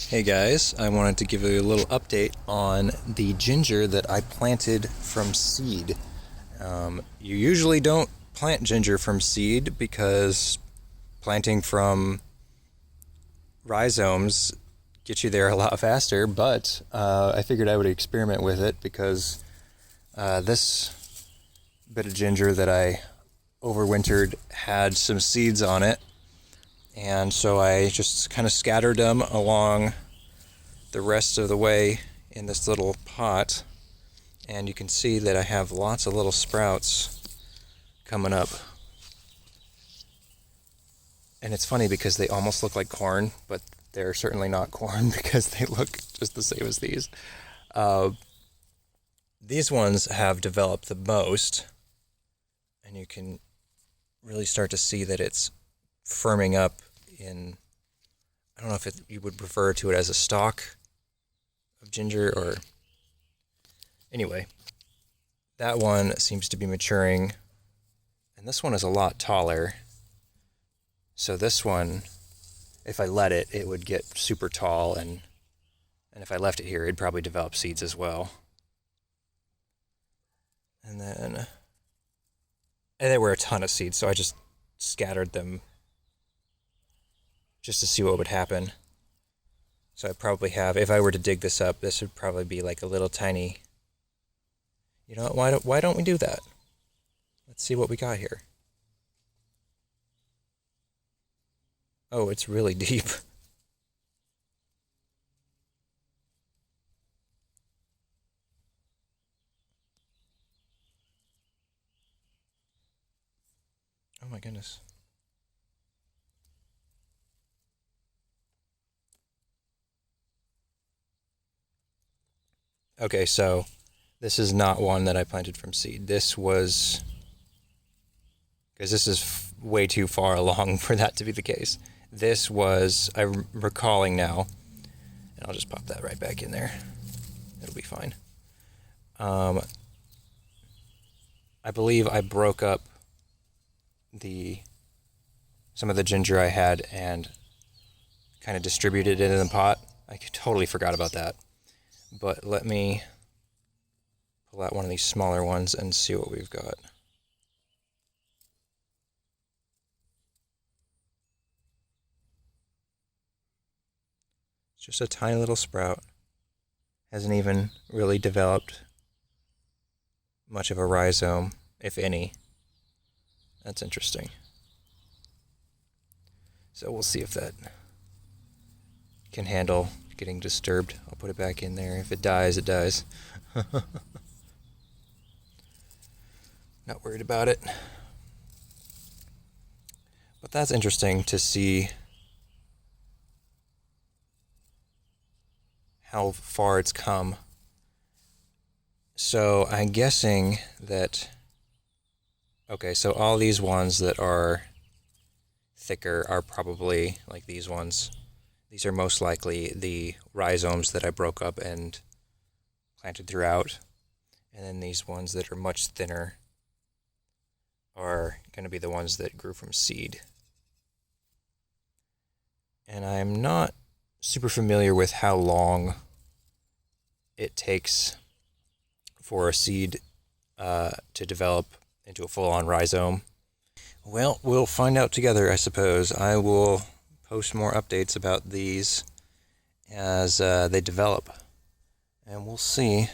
Hey guys, I wanted to give you a little update on the ginger that I planted from seed. You usually don't plant ginger from seed because planting from rhizomes gets you there a lot faster, but I figured I would experiment with it because this bit of ginger that I overwintered had some seeds on it. And so I just kind of scattered them along the rest of the way in this little pot. And you can see that I have lots of little sprouts coming up. And it's funny because they almost look like corn, but they're certainly not corn because they look just the same as these. These ones have developed the most. And you can really start to see that it's firming up in, I don't know if you would refer to it as a stalk of ginger or, anyway, that one seems to be maturing, and this one is a lot taller. So this one, if I let it, it would get super tall, and if I left it here, it'd probably develop seeds as well. And there were a ton of seeds, so I just scattered them just to see what would happen. So I probably have, if I were to dig this up, this would probably be like a little tiny, you know, why don't we do that? Let's see what we got here. Oh, it's really deep. Oh my goodness. Okay, so this is not one that I planted from seed. This was, because this is way too far along for that to be the case. This was, I'm recalling now, and I'll just pop that right back in there. It'll be fine. I believe I broke up some of the ginger I had and kind of distributed it in the pot. I totally forgot about that. But let me pull out one of these smaller ones and see what we've got. It's just a tiny little sprout. Hasn't even really developed much of a rhizome, if any. That's interesting. So we'll see if that can handle getting disturbed. I'll put it back in there. If it dies, it dies. Not worried about it. But that's interesting to see how far it's come. So I'm guessing that, okay, so all these ones that are thicker are probably like these ones. These are most likely the rhizomes that I broke up and planted throughout. And then these ones that are much thinner are going to be the ones that grew from seed. And I'm not super familiar with how long it takes for a seed to develop into a full-on rhizome. Well, we'll find out together, I suppose. I will post more updates about these as they develop, and we'll see